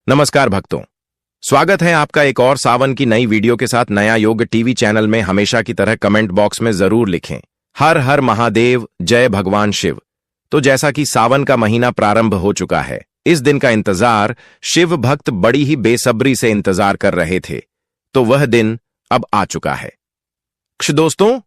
नमस्कार भक्तों, स्वागत है आपका एक और सावन की नई वीडियो के साथ। नया योग टीवी चैनल में हमेशा की तरह कमेंट बॉक्स में जरूर लिखें हर हर महादेव, जय भगवान शिव। तो जैसा कि सावन का महीना प्रारंभ हो चुका है, इस दिन का इंतजार शिव भक्त बड़ी ही बेसब्री से इंतजार कर रहे थे, तो वह दिन अब आ चुका है। दोस्तों,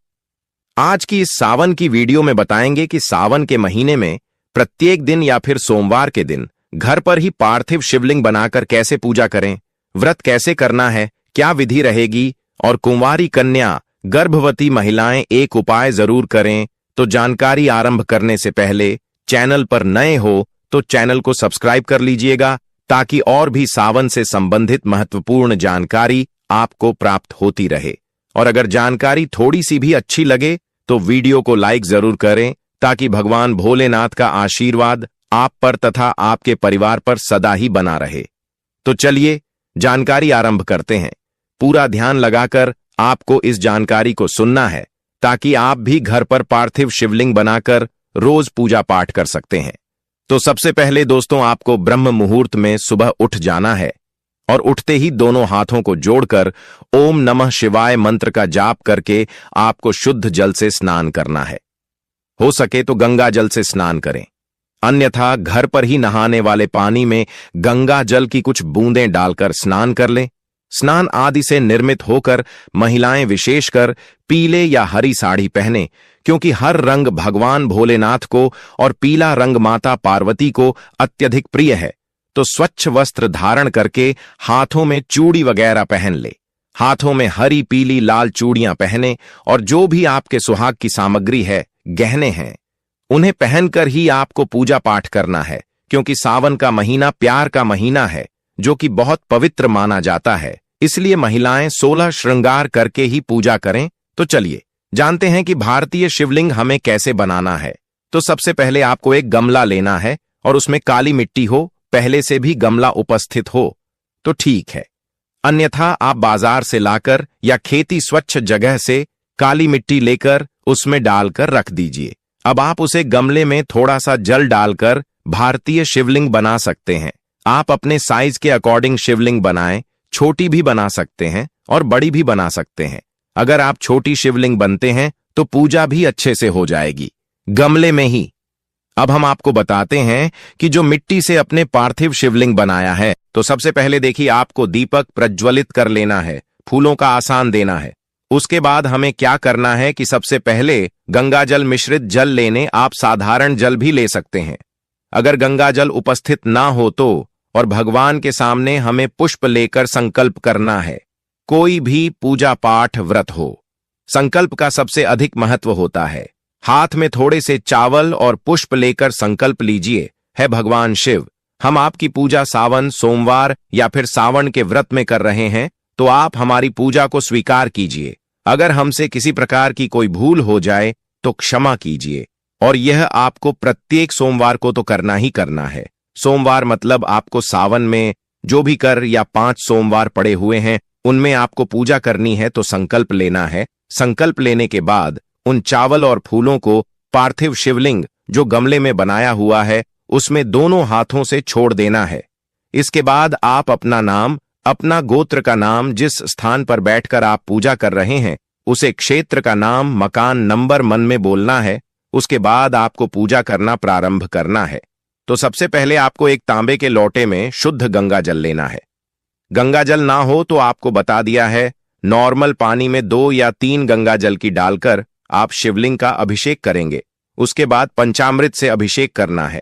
आज की इस सावन की वीडियो में बताएंगे कि सावन के महीने में प्रत्येक दिन या फिर सोमवार के दिन घर पर ही पार्थिव शिवलिंग बनाकर कैसे पूजा करें, व्रत कैसे करना है, क्या विधि रहेगी, और कुंवारी कन्या, गर्भवती महिलाएं एक उपाय जरूर करें। तो जानकारी आरंभ करने से पहले चैनल पर नए हो तो चैनल को सब्सक्राइब कर लीजिएगा, ताकि और भी सावन से संबंधित महत्वपूर्ण जानकारी आपको प्राप्त होती रहे। और अगर जानकारी थोड़ी सी भी अच्छी लगे तो वीडियो को लाइक जरूर करें, ताकि भगवान भोलेनाथ का आशीर्वाद आप पर तथा आपके परिवार पर सदा ही बना रहे। तो चलिए जानकारी आरंभ करते हैं। पूरा ध्यान लगाकर आपको इस जानकारी को सुनना है, ताकि आप भी घर पर पार्थिव शिवलिंग बनाकर रोज पूजा पाठ कर सकते हैं। तो सबसे पहले दोस्तों, आपको ब्रह्म मुहूर्त में सुबह उठ जाना है और उठते ही दोनों हाथों को जोड़कर ओम नमः शिवाय मंत्र का जाप करके आपको शुद्ध जल से स्नान करना है। हो सके तो गंगा जल से स्नान करें, अन्यथा घर पर ही नहाने वाले पानी में गंगा जल की कुछ बूंदें डालकर स्नान कर लें। स्नान आदि से निर्मित होकर महिलाएं विशेषकर पीले या हरी साड़ी पहने, क्योंकि हर रंग भगवान भोलेनाथ को और पीला रंग माता पार्वती को अत्यधिक प्रिय है। तो स्वच्छ वस्त्र धारण करके हाथों में चूड़ी वगैरह पहन ले। हाथों में हरी, पीली, लाल चूड़ियां पहने और जो भी आपके सुहाग की सामग्री है, गहने हैं, उन्हें पहनकर ही आपको पूजा पाठ करना है, क्योंकि सावन का महीना प्यार का महीना है, जो कि बहुत पवित्र माना जाता है। इसलिए महिलाएं 16 श्रृंगार करके ही पूजा करें। तो चलिए जानते हैं कि भारतीय शिवलिंग हमें कैसे बनाना है। तो सबसे पहले आपको एक गमला लेना है और उसमें काली मिट्टी हो, पहले से भी गमला उपस्थित हो तो ठीक है, अन्यथा आप बाजार से लाकर या खेती स्वच्छ जगह से काली मिट्टी लेकर उसमें डालकर रख दीजिए। अब आप उसे गमले में थोड़ा सा जल डालकर भारतीय शिवलिंग बना सकते हैं। आप अपने साइज के अकॉर्डिंग शिवलिंग बनाएं, छोटी भी बना सकते हैं और बड़ी भी बना सकते हैं। अगर आप छोटी शिवलिंग बनते हैं तो पूजा भी अच्छे से हो जाएगी गमले में ही। अब हम आपको बताते हैं कि जो मिट्टी से अपने पार्थिव शिवलिंग बनाया है, तो सबसे पहले देखिए, आपको दीपक प्रज्वलित कर लेना है, फूलों का आसान देना है। उसके बाद हमें क्या करना है कि सबसे पहले गंगा जल मिश्रित जल लेने, आप साधारण जल भी ले सकते हैं। अगर गंगा जल उपस्थित ना हो तो, और भगवान के सामने हमें पुष्प लेकर संकल्प करना है। कोई भी पूजा पाठ व्रत हो, संकल्प का सबसे अधिक महत्व होता है। हाथ में थोड़े से चावल और पुष्प लेकर संकल्प लीजिए, है भगवान शिव, हम आपकी पूजा सावन, सोमवार या फिर सावन के व्रत में कर रहे हैं, तो आप हमारी पूजा को स्वीकार कीजिए। अगर हमसे किसी प्रकार की कोई भूल हो जाए तो क्षमा कीजिए। और यह आपको प्रत्येक सोमवार को तो करना ही करना है। सोमवार मतलब आपको सावन में जो भी कर या 5 सोमवार पड़े हुए हैं, उनमें आपको पूजा करनी है, तो संकल्प लेना है। संकल्प लेने के बाद उन चावल और फूलों को पार्थिव शिवलिंग जो गमले में बनाया हुआ है, उसमें दोनों हाथों से छोड़ देना है। इसके बाद आप अपना नाम, अपना गोत्र का नाम, जिस स्थान पर बैठकर आप पूजा कर रहे हैं उसे क्षेत्र का नाम, मकान नंबर मन में बोलना है। उसके बाद आपको पूजा करना प्रारंभ करना है। तो सबसे पहले आपको एक तांबे के लोटे में शुद्ध गंगा जल लेना है। गंगा जल ना हो तो आपको बता दिया है, नॉर्मल पानी में 2 या 3 गंगा जल की डालकर आप शिवलिंग का अभिषेक करेंगे। उसके बाद पंचामृत से अभिषेक करना है।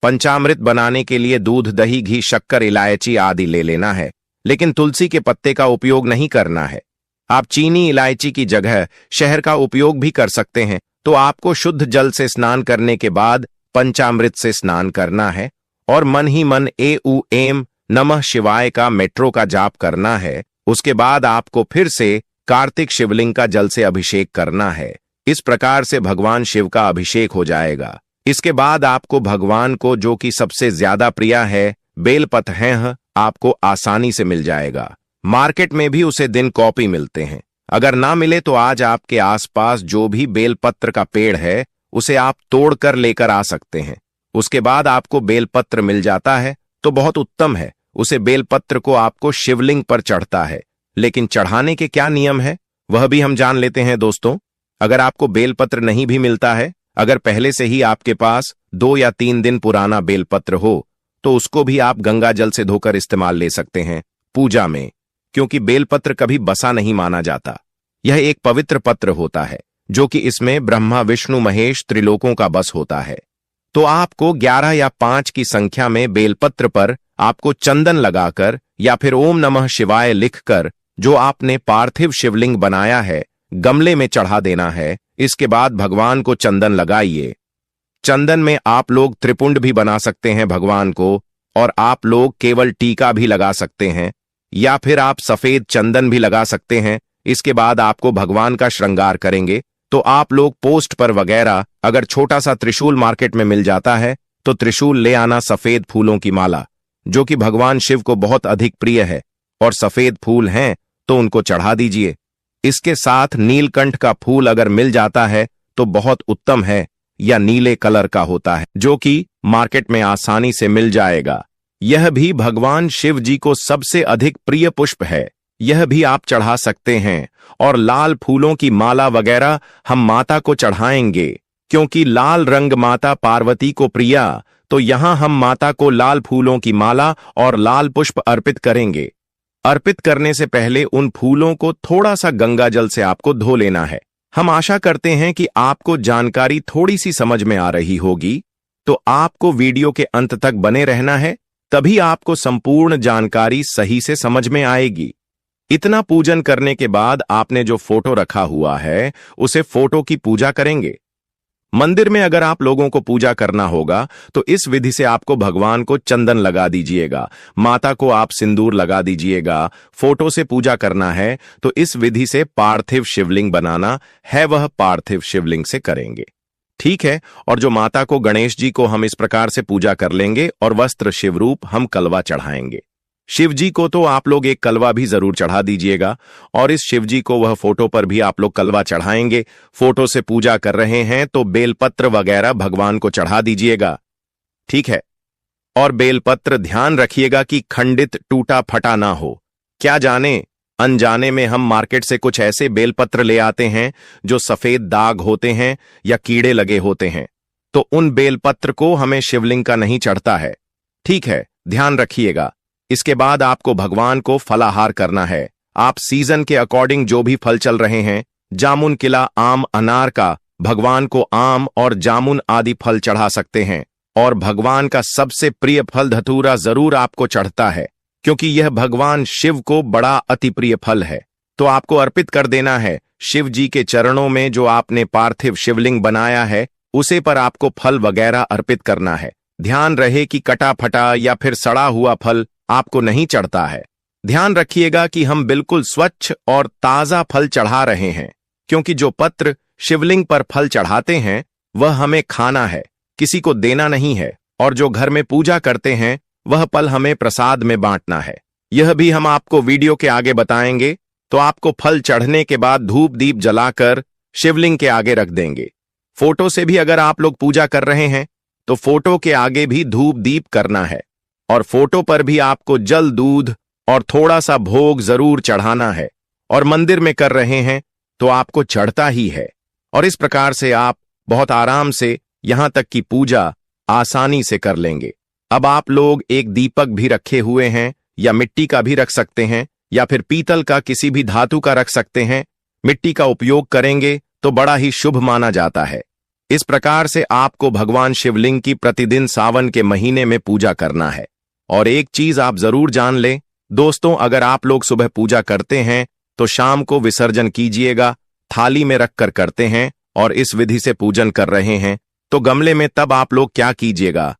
पंचामृत बनाने के लिए दूध, दही, घी, शक्कर, इलायची आदि ले लेना है, लेकिन तुलसी के पत्ते का उपयोग नहीं करना है। आप चीनी, इलायची की जगह शहद का उपयोग भी कर सकते हैं। तो आपको शुद्ध जल से स्नान करने के बाद पंचामृत से स्नान करना है और मन ही मन एम नमः शिवाय का मेट्रो का जाप करना है। उसके बाद आपको फिर से कार्तिक शिवलिंग का जल से अभिषेक करना है। इस प्रकार से भगवान शिव का अभिषेक हो जाएगा। इसके बाद आपको भगवान को, जो कि सबसे ज्यादा प्रिय है, बेलपत्र हैं, आपको आसानी से मिल जाएगा। मार्केट में भी उसे दिन कॉपी मिलते हैं। अगर ना मिले तो आज आपके आसपास जो भी बेलपत्र का पेड़ है उसे आप तोड़कर लेकर आ सकते हैं। उसके बाद आपको बेलपत्र मिल जाता है तो बहुत उत्तम है। उसे बेलपत्र को आपको शिवलिंग पर चढ़ता है। लेकिन चढ़ाने के क्या नियम है वह भी हम जान लेते हैं दोस्तों। अगर आपको बेलपत्र नहीं भी मिलता है, अगर पहले से ही आपके पास 2 या 3 दिन पुराना बेलपत्र हो, तो उसको भी आप गंगा जल से धोकर इस्तेमाल ले सकते हैं पूजा में, क्योंकि बेलपत्र कभी बसा नहीं माना जाता। यह एक पवित्र पत्र होता है, जो कि इसमें ब्रह्मा विष्णु महेश त्रिलोकों का बस होता है। तो आपको 11 या 5 की संख्या में बेलपत्र पर आपको चंदन लगाकर या फिर ओम नमः शिवाय लिखकर जो आपने पार्थिव शिवलिंग बनाया है गमले में चढ़ा देना है। इसके बाद भगवान को चंदन लगाइए। चंदन में आप लोग त्रिपुंड भी बना सकते हैं भगवान को, और आप लोग केवल टीका भी लगा सकते हैं, या फिर आप सफेद चंदन भी लगा सकते हैं। इसके बाद आपको भगवान का श्रृंगार करेंगे तो आप लोग पोस्ट पर वगैरह अगर छोटा सा त्रिशूल मार्केट में मिल जाता है तो त्रिशूल ले आना, सफेद फूलों की माला, जो कि भगवान शिव को बहुत अधिक प्रिय है, और सफेद फूल हैं तो उनको चढ़ा दीजिए। इसके साथ नीलकंठ का फूल अगर मिल जाता है तो बहुत उत्तम है, या नीले कलर का होता है जो कि मार्केट में आसानी से मिल जाएगा। यह भी भगवान शिव जी को सबसे अधिक प्रिय पुष्प है, यह भी आप चढ़ा सकते हैं। और लाल फूलों की माला वगैरह हम माता को चढ़ाएंगे, क्योंकि लाल रंग माता पार्वती को प्रिया, तो यहां हम माता को लाल फूलों की माला और लाल पुष्प अर्पित करेंगे। अर्पित करने से पहले उन फूलों को थोड़ा सा गंगा जल से आपको धो लेना है। हम आशा करते हैं कि आपको जानकारी थोड़ी सी समझ में आ रही होगी, तो आपको वीडियो के अंत तक बने रहना है, तभी आपको संपूर्ण जानकारी सही से समझ में आएगी। इतना पूजन करने के बाद आपने जो फोटो रखा हुआ है उसे फोटो की पूजा करेंगे। मंदिर में अगर आप लोगों को पूजा करना होगा तो इस विधि से आपको भगवान को चंदन लगा दीजिएगा, माता को आप सिंदूर लगा दीजिएगा। फोटो से पूजा करना है तो इस विधि से पार्थिव शिवलिंग बनाना है, वह पार्थिव शिवलिंग से करेंगे, ठीक है। और जो माता को, गणेश जी को हम इस प्रकार से पूजा कर लेंगे, और वस्त्र शिवरूप हम कलवा चढ़ाएंगे। शिव जी को तो आप लोग एक कलवा भी जरूर चढ़ा दीजिएगा, और इस शिव जी को वह फोटो पर भी आप लोग कलवा चढ़ाएंगे। फोटो से पूजा कर रहे हैं तो बेलपत्र वगैरह भगवान को चढ़ा दीजिएगा, ठीक है। और बेलपत्र ध्यान रखिएगा कि खंडित टूटा फटा ना हो। क्या जाने अनजाने में हम मार्केट से कुछ ऐसे बेलपत्र ले आते हैं जो सफेद दाग होते हैं या कीड़े लगे होते हैं, तो उन बेलपत्र को हमें शिवलिंग का नहीं चढ़ता है, ठीक है, ध्यान रखिएगा। इसके बाद आपको भगवान को फलाहार करना है। आप सीजन के अकॉर्डिंग जो भी फल चल रहे हैं, जामुन, किला, आम, अनार का, भगवान को आम और जामुन आदि फल चढ़ा सकते हैं। और भगवान का सबसे प्रिय फल धतूरा जरूर आपको चढ़ता है, क्योंकि यह भगवान शिव को बड़ा अति प्रिय फल है। तो आपको अर्पित कर देना है शिव जी के चरणों में। जो आपने पार्थिव शिवलिंग बनाया है उसे पर आपको फल वगैरह अर्पित करना है। ध्यान रहे कि कटा फटा या फिर सड़ा हुआ फल आपको नहीं चढ़ता है। ध्यान रखिएगा कि हम बिल्कुल स्वच्छ और ताजा फल चढ़ा रहे हैं, क्योंकि जो पत्र शिवलिंग पर फल चढ़ाते हैं वह हमें खाना है, किसी को देना नहीं है। और जो घर में पूजा करते हैं वह फल हमें प्रसाद में बांटना है। यह भी हम आपको वीडियो के आगे बताएंगे। तो आपको फल चढ़ने के बाद धूप दीप जलाकर शिवलिंग के आगे रख देंगे। फोटो से भी अगर आप लोग पूजा कर रहे हैं तो फोटो के आगे भी धूप दीप करना है, और फोटो पर भी आपको जल, दूध और थोड़ा सा भोग जरूर चढ़ाना है। और मंदिर में कर रहे हैं तो आपको चढ़ता ही है। और इस प्रकार से आप बहुत आराम से यहां तक कि पूजा आसानी से कर लेंगे। अब आप लोग एक दीपक भी रखे हुए हैं, या मिट्टी का भी रख सकते हैं, या फिर पीतल का, किसी भी धातु का रख सकते हैं। मिट्टी का उपयोग करेंगे तो बड़ा ही शुभ माना जाता है। इस प्रकार से आपको भगवान शिवलिंग की प्रतिदिन सावन के महीने में पूजा करना है। और एक चीज आप जरूर जान लें दोस्तों, अगर आप लोग सुबह पूजा करते हैं तो शाम को विसर्जन कीजिएगा। थाली में रखकर करते हैं और इस विधि से पूजन कर रहे हैं तो गमले में तब आप लोग क्या कीजिएगा,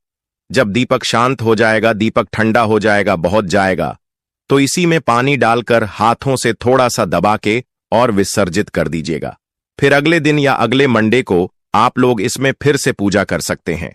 जब दीपक शांत हो जाएगा, दीपक ठंडा हो जाएगा, बहुत जाएगा, तो इसी में पानी डालकर हाथों से थोड़ा सा दबा के और विसर्जित कर दीजिएगा। फिर अगले दिन या अगले मंडे को आप लोग इसमें फिर से पूजा कर सकते हैं।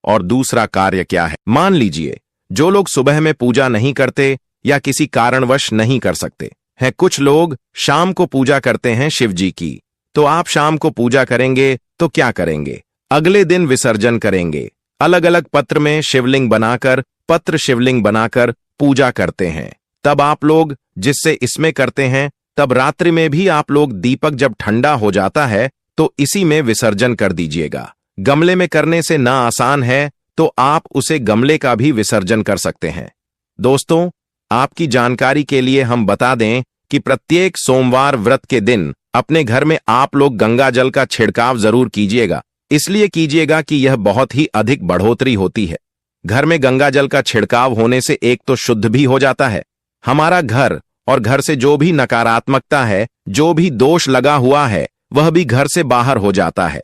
और दूसरा कार्य क्या है, मान लीजिए जो लोग सुबह में पूजा नहीं करते या किसी कारणवश नहीं कर सकते हैं, कुछ लोग शाम को पूजा करते हैं शिव जी की, तो आप शाम को पूजा करेंगे तो क्या करेंगे, अगले दिन विसर्जन करेंगे। अलग अलग पत्र में शिवलिंग बनाकर, पत्र शिवलिंग बनाकर पूजा करते हैं। तब आप लोग जिससे इसमें करते हैं, तब रात्रि में भी आप लोग दीपक जब ठंडा हो जाता है तो इसी में विसर्जन कर दीजिएगा। गमले में करने से ना आसान है तो आप उसे गमले का भी विसर्जन कर सकते हैं। दोस्तों, आपकी जानकारी के लिए हम बता दें कि प्रत्येक सोमवार व्रत के दिन अपने घर में आप लोग गंगा जल का छिड़काव जरूर कीजिएगा। इसलिए कीजिएगा कि यह बहुत ही अधिक बढ़ोतरी होती है। घर में गंगा जल का छिड़काव होने से एक तो शुद्ध भी हो जाता है हमारा घर, और घर से जो भी नकारात्मकता है, जो भी दोष लगा हुआ है, वह भी घर से बाहर हो जाता है।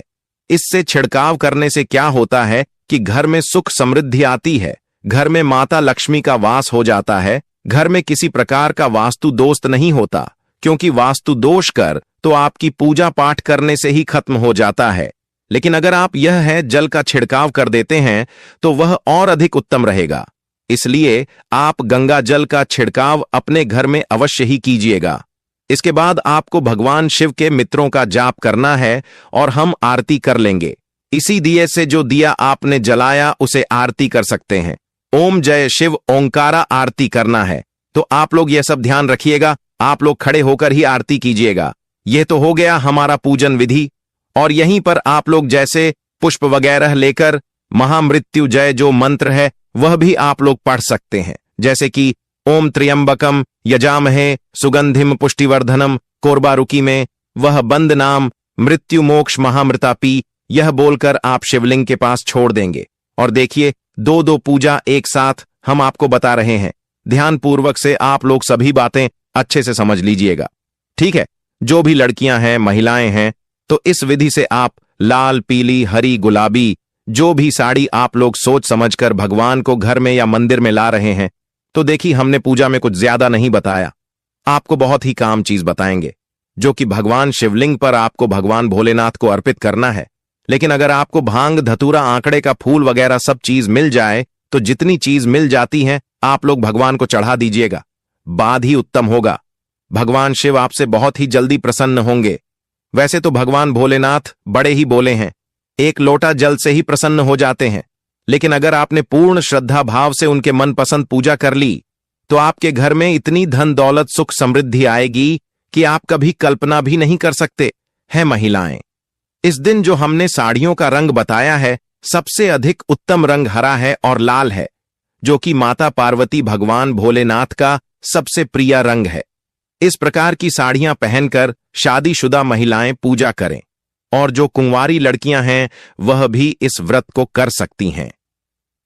इससे छिड़काव करने से क्या होता है कि घर में सुख समृद्धि आती है, घर में माता लक्ष्मी का वास हो जाता है, घर में किसी प्रकार का वास्तु दोष नहीं होता, क्योंकि वास्तु दोष कर तो आपकी पूजा पाठ करने से ही खत्म हो जाता है। लेकिन अगर आप यह है जल का छिड़काव कर देते हैं तो वह और अधिक उत्तम रहेगा। इसलिए आप गंगा जल का छिड़काव अपने घर में अवश्य ही कीजिएगा। इसके बाद आपको भगवान शिव के मित्रों का जाप करना है और हम आरती कर लेंगे। इसी दिए से जो दिया आपने जलाया उसे आरती कर सकते हैं। ओम जय शिव ओंकारा आरती करना है, तो आप लोग यह सब ध्यान रखिएगा। आप लोग खड़े होकर ही आरती कीजिएगा। यह तो हो गया हमारा पूजन विधि, और यहीं पर आप लोग जैसे पुष्प वगैरह लेकर महामृत्युजय जो मंत्र है वह भी आप लोग पढ़ सकते हैं, जैसे कि ओम त्र्यंबकम यजामहे सुगंधिम पुष्टिवर्धनम कोरबारुकी में वह बंद नाम मृत्यु मोक्ष महामृतापी, यह बोलकर आप शिवलिंग के पास छोड़ देंगे। और देखिए, दो दो पूजा एक साथ हम आपको बता रहे हैं। ध्यानपूर्वक से आप लोग सभी बातें अच्छे से समझ लीजिएगा, ठीक है। जो भी लड़कियां हैं, महिलाएं हैं, तो इस विधि से आप लाल, पीली, हरी, गुलाबी जो भी साड़ी आप लोग सोच समझकर भगवान को घर में या मंदिर में ला रहे हैं, तो देखिए हमने पूजा में कुछ ज्यादा नहीं बताया, आपको बहुत ही काम चीज बताएंगे, जो कि भगवान शिवलिंग पर आपको भगवान भोलेनाथ को अर्पित करना है। लेकिन अगर आपको भांग, धतूरा, आंकड़े का फूल वगैरह सब चीज मिल जाए तो जितनी चीज मिल जाती है आप लोग भगवान को चढ़ा दीजिएगा, बाद ही उत्तम होगा। भगवान शिव आपसे बहुत ही जल्दी प्रसन्न होंगे। वैसे तो भगवान भोलेनाथ बड़े ही बोले हैं, एक लोटा जल से ही प्रसन्न हो जाते हैं। लेकिन अगर आपने पूर्ण श्रद्धा भाव से उनके मनपसंद पूजा कर ली तो आपके घर में इतनी धन दौलत सुख समृद्धि आएगी कि आप कभी कल्पना भी नहीं कर सकते हैं। महिलाएं, इस दिन जो हमने साड़ियों का रंग बताया है, सबसे अधिक उत्तम रंग हरा है और लाल है, जो कि माता पार्वती भगवान भोलेनाथ का सबसे प्रिय रंग है। इस प्रकार की साड़ियां पहनकर शादीशुदा महिलाएं पूजा करें, और जो कुंवारी लड़कियां हैं वह भी इस व्रत को कर सकती हैं।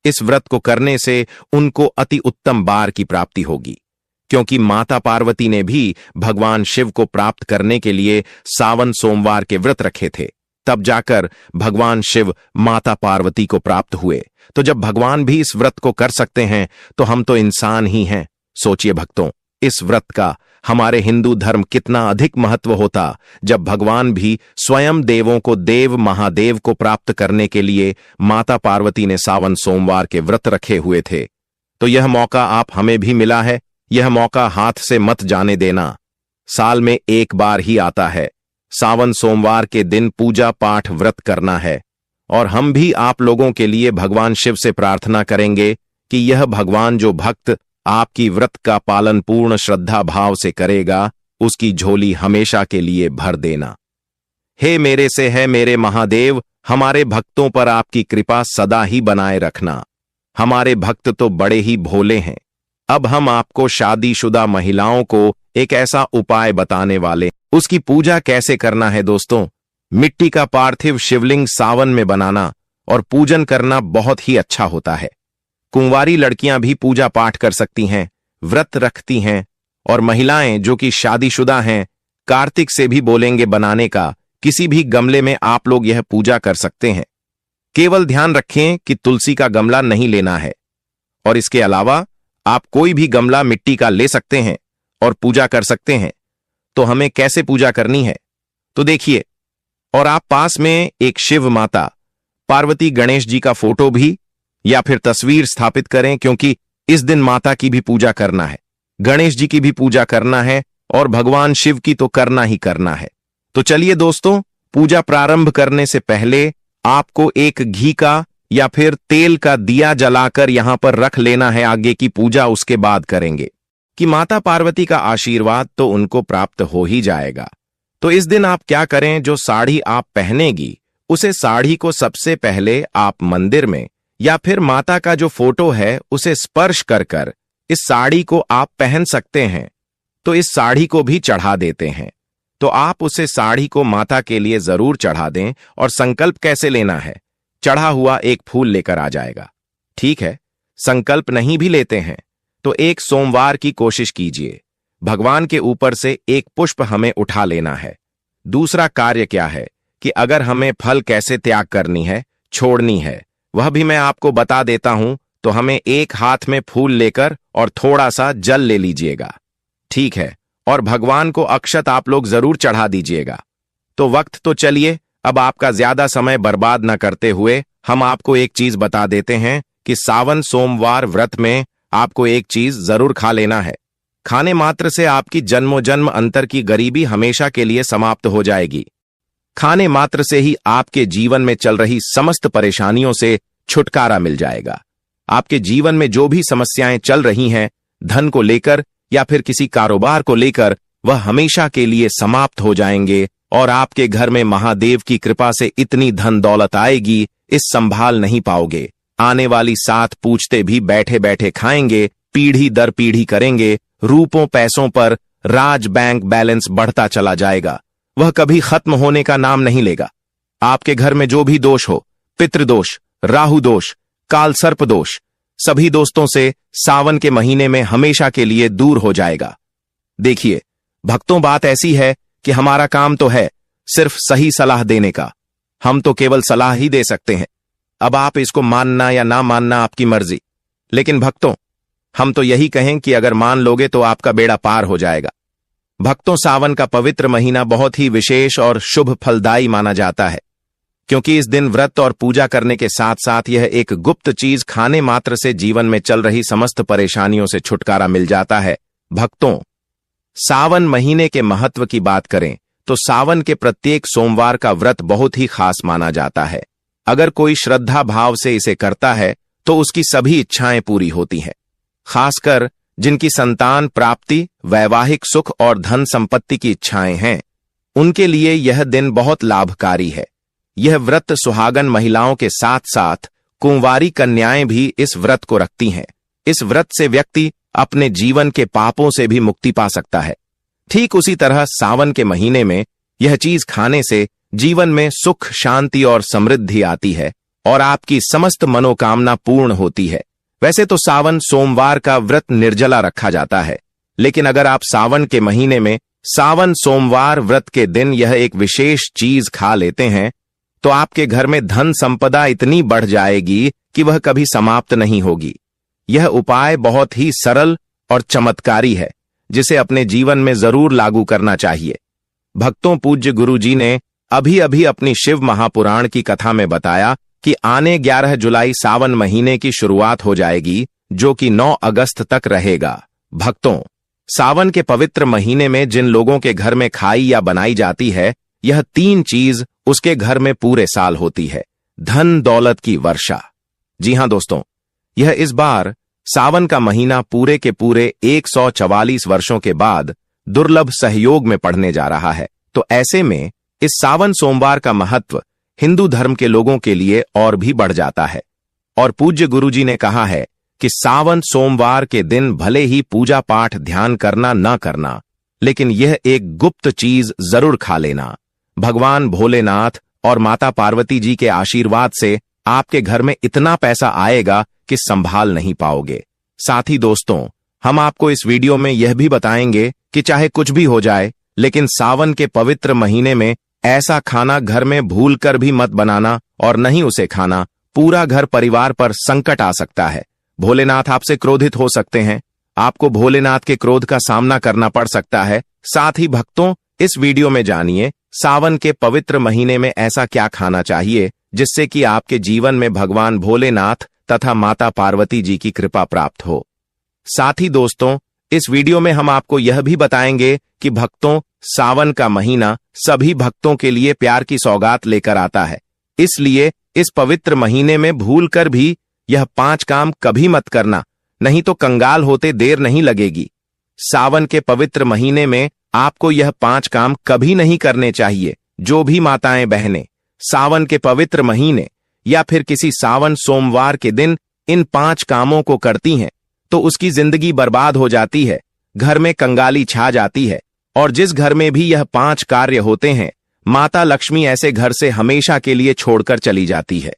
इस व्रत को करने से उनको अति उत्तम बार की प्राप्ति होगी, क्योंकि माता पार्वती ने भी भगवान शिव को प्राप्त करने के लिए सावन सोमवार के व्रत रखे थे। तब जाकर भगवान शिव माता पार्वती को प्राप्त हुए। तो जब भगवान भी इस व्रत को कर सकते हैं तो हम तो इंसान ही हैं। सोचिए भक्तों, इस व्रत का हमारे हिंदू धर्म कितना अधिक महत्व होता जब भगवान भी स्वयं देवों को देव महादेव को प्राप्त करने के लिए माता पार्वती ने सावन सोमवार के व्रत रखे हुए थे। तो यह मौका आप हमें भी मिला है, यह मौका हाथ से मत जाने देना। साल में एक बार ही आता है, सावन सोमवार के दिन पूजा पाठ व्रत करना है, और हम भी आप लोगों के लिए भगवान शिव से प्रार्थना करेंगे कि यह भगवान जो भक्त आपकी व्रत का पालन पूर्ण श्रद्धा भाव से करेगा, उसकी झोली हमेशा के लिए भर देना। हे मेरे से है मेरे महादेव, हमारे भक्तों पर आपकी कृपा सदा ही बनाए रखना। हमारे भक्त तो बड़े ही भोले हैं। अब हम आपको शादीशुदा महिलाओं को एक ऐसा उपाय बताने वाले, उसकी पूजा कैसे करना है। दोस्तों, मिट्टी का पार्थिव शिवलिंग सावन में बनाना और पूजन करना बहुत ही अच्छा होता है। कुंवारी लड़कियां भी पूजा पाठ कर सकती हैं, व्रत रखती हैं, और महिलाएं जो कि शादीशुदा हैं कार्तिक से भी बोलेंगे बनाने का। किसी भी गमले में आप लोग यह पूजा कर सकते हैं। केवल ध्यान रखें कि तुलसी का गमला नहीं लेना है, और इसके अलावा आप कोई भी गमला मिट्टी का ले सकते हैं और पूजा कर सकते हैं। तो हमें कैसे पूजा करनी है तो देखिए, और आप पास में एक शिव माता पार्वती गणेश जी का फोटो भी या फिर तस्वीर स्थापित करें, क्योंकि इस दिन माता की भी पूजा करना है, गणेश जी की भी पूजा करना है, और भगवान शिव की तो करना ही करना है। तो चलिए दोस्तों, पूजा प्रारंभ करने से पहले आपको एक घी का या फिर तेल का दिया जलाकर यहां पर रख लेना है। आगे की पूजा उसके बाद करेंगे कि माता पार्वती का आशीर्वाद तो उनको प्राप्त हो ही जाएगा। तो इस दिन आप क्या करें, जो साड़ी आप पहनेगी उसे साड़ी को सबसे पहले आप मंदिर में या फिर माता का जो फोटो है उसे स्पर्श कर कर इस साड़ी को आप पहन सकते हैं। तो इस साड़ी को भी चढ़ा देते हैं। तो आप उसे साड़ी को माता के लिए जरूर चढ़ा दें। और संकल्प कैसे लेना है, चढ़ा हुआ एक फूल लेकर आ जाएगा। ठीक है, संकल्प नहीं भी लेते हैं तो एक सोमवार की कोशिश कीजिए। भगवान के ऊपर से एक पुष्प हमें उठा लेना है। दूसरा कार्य क्या है कि अगर हमें फल कैसे त्याग करनी है, छोड़नी है, वह भी मैं आपको बता देता हूं। तो हमें एक हाथ में फूल लेकर और थोड़ा सा जल ले लीजिएगा। ठीक है, और भगवान को अक्षत आप लोग जरूर चढ़ा दीजिएगा। तो वक्त तो चलिए, अब आपका ज्यादा समय बर्बाद न करते हुए हम आपको एक चीज बता देते हैं कि सावन सोमवार व्रत में आपको एक चीज जरूर खा लेना है। खाने मात्र से आपकी जन्मों जन्म अंतर की गरीबी हमेशा के लिए समाप्त हो जाएगी। खाने मात्र से ही आपके जीवन में चल रही समस्त परेशानियों से छुटकारा मिल जाएगा। आपके जीवन में जो भी समस्याएं चल रही हैं, धन को लेकर या फिर किसी कारोबार को लेकर, वह हमेशा के लिए समाप्त हो जाएंगे। और आपके घर में महादेव की कृपा से इतनी धन दौलत आएगी, इस संभाल नहीं पाओगे। आने वाली 7 पूछते भी बैठे बैठे खाएंगे, पीढ़ी दर पीढ़ी करेंगे। रूपों पैसों पर राज बैंक बैलेंस बढ़ता चला जाएगा, वह कभी खत्म होने का नाम नहीं लेगा। आपके घर में जो भी दोष हो, पितृदोष, राहु दोष, काल सर्प दोष, सभी दोस्तों से सावन के महीने में हमेशा के लिए दूर हो जाएगा। देखिए भक्तों, बात ऐसी है कि हमारा काम तो है सिर्फ सही सलाह देने का। हम तो केवल सलाह ही दे सकते हैं। अब आप इसको मानना या ना मानना आपकी मर्जी। लेकिन भक्तों, हम तो यही कहें कि अगर मान लोगे तो आपका बेड़ा पार हो जाएगा। भक्तों, सावन का पवित्र महीना बहुत ही विशेष और शुभ फलदायी माना जाता है, क्योंकि इस दिन व्रत और पूजा करने के साथ साथ यह एक गुप्त चीज खाने मात्र से जीवन में चल रही समस्त परेशानियों से छुटकारा मिल जाता है। भक्तों, सावन महीने के महत्व की बात करें तो सावन के प्रत्येक सोमवार का व्रत बहुत ही खास माना जाता है। अगर कोई श्रद्धा भाव से इसे करता है तो उसकी सभी इच्छाएं पूरी होती हैं। खासकर जिनकी संतान प्राप्ति, वैवाहिक सुख और धन संपत्ति की इच्छाएं हैं, उनके लिए यह दिन बहुत लाभकारी है। यह व्रत सुहागन महिलाओं के साथ साथ कुंवारी कन्याएं भी इस व्रत को रखती हैं। इस व्रत से व्यक्ति अपने जीवन के पापों से भी मुक्ति पा सकता है। ठीक उसी तरह सावन के महीने में यह चीज खाने से जीवन में सुख, शांति और समृद्धि आती है और आपकी समस्त मनोकामना पूर्ण होती है। वैसे तो सावन सोमवार का व्रत निर्जला रखा जाता है, लेकिन अगर आप सावन के महीने में सावन सोमवार व्रत के दिन यह एक विशेष चीज खा लेते हैं तो आपके घर में धन संपदा इतनी बढ़ जाएगी कि वह कभी समाप्त नहीं होगी। यह उपाय बहुत ही सरल और चमत्कारी है, जिसे अपने जीवन में जरूर लागू करना चाहिए। भक्तों, पूज्य गुरु जी ने अभी अभी अपनी शिव महापुराण की कथा में बताया कि आने 11 जुलाई सावन महीने की शुरुआत हो जाएगी, जो कि 9 अगस्त तक रहेगा। भक्तों, सावन के पवित्र महीने में जिन लोगों के घर में खाई या बनाई जाती है, यह 3 चीज उसके घर में पूरे साल होती है। धन दौलत की वर्षा। जी हां दोस्तों, यह इस बार सावन का महीना पूरे के पूरे 144 वर्षों के बाद दुर्लभ सहयोग में पड़ने जा रहा है। तो ऐसे में इस सावन सोमवार का महत्व हिंदू धर्म के लोगों के लिए और भी बढ़ जाता है। और पूज्य गुरुजी ने कहा है कि सावन सोमवार के दिन भले ही पूजा पाठ ध्यान करना न करना, लेकिन यह एक गुप्त चीज जरूर खा लेना। भगवान भोलेनाथ और माता पार्वती जी के आशीर्वाद से आपके घर में इतना पैसा आएगा कि संभाल नहीं पाओगे। साथ ही दोस्तों, हम आपको इस वीडियो में यह भी बताएंगे कि चाहे कुछ भी हो जाए, लेकिन सावन के पवित्र महीने में ऐसा खाना घर में भूलकर भी मत बनाना और नहीं उसे खाना। पूरा घर परिवार पर संकट आ सकता है। भोलेनाथ आपसे क्रोधित हो सकते हैं, आपको भोलेनाथ के क्रोध का सामना करना पड़ सकता है। साथ ही भक्तों, इस वीडियो में जानिए सावन के पवित्र महीने में ऐसा क्या खाना चाहिए जिससे कि आपके जीवन में भगवान भोलेनाथ तथा माता पार्वती जी की कृपा प्राप्त हो। साथ ही दोस्तों, इस वीडियो में हम आपको यह भी बताएंगे कि भक्तों, सावन का महीना सभी भक्तों के लिए प्यार की सौगात लेकर आता है। इसलिए इस पवित्र महीने में भूल कर भी यह 5 काम कभी मत करना, नहीं तो कंगाल होते देर नहीं लगेगी। सावन के पवित्र महीने में आपको यह 5 काम कभी नहीं करने चाहिए। जो भी माताएं बहनें सावन के पवित्र महीने या फिर किसी सावन सोमवार के दिन इन 5 कामों को करती हैं तो उसकी जिंदगी बर्बाद हो जाती है, घर में कंगाली छा जाती है। और जिस घर में भी यह 5 कार्य होते हैं, माता लक्ष्मी ऐसे घर से हमेशा के लिए छोड़कर चली जाती है।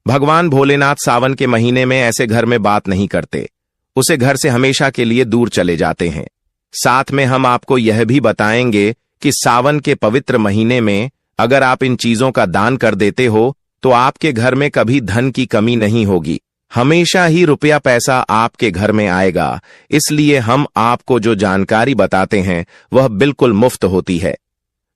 भगवान भोलेनाथ सावन के महीने में ऐसे घर में बात नहीं करते, उसे घर से हमेशा के लिए दूर चले जाते हैं। साथ में हम आपको यह भी बताएंगे कि सावन के पवित्र महीने में अगर आप इन चीजों का दान कर देते हो तो आपके घर में कभी धन की कमी नहीं होगी, हमेशा ही रुपया पैसा आपके घर में आएगा। इसलिए हम आपको जो जानकारी बताते हैं वह बिल्कुल मुफ्त होती है।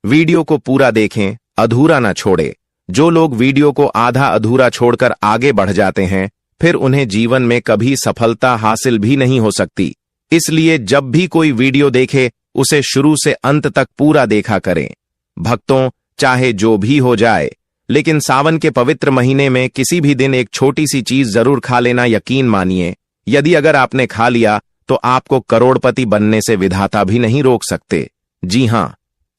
वीडियो को पूरा देखें, अधूरा ना छोड़े। जो लोग वीडियो को आधा अधूरा छोड़कर आगे बढ़ जाते हैं फिर उन्हें जीवन में कभी सफलता हासिल भी नहीं हो सकती। इसलिए जब भी कोई वीडियो देखे उसे शुरू से अंत तक पूरा देखा करें। भक्तों, चाहे जो भी हो जाए, लेकिन सावन के पवित्र महीने में किसी भी दिन एक छोटी सी चीज जरूर खा लेना यकीन मानिए। यदि अगर आपने खा लिया तो आपको करोड़पति बनने से विधाता भी नहीं रोक सकते। जी हां,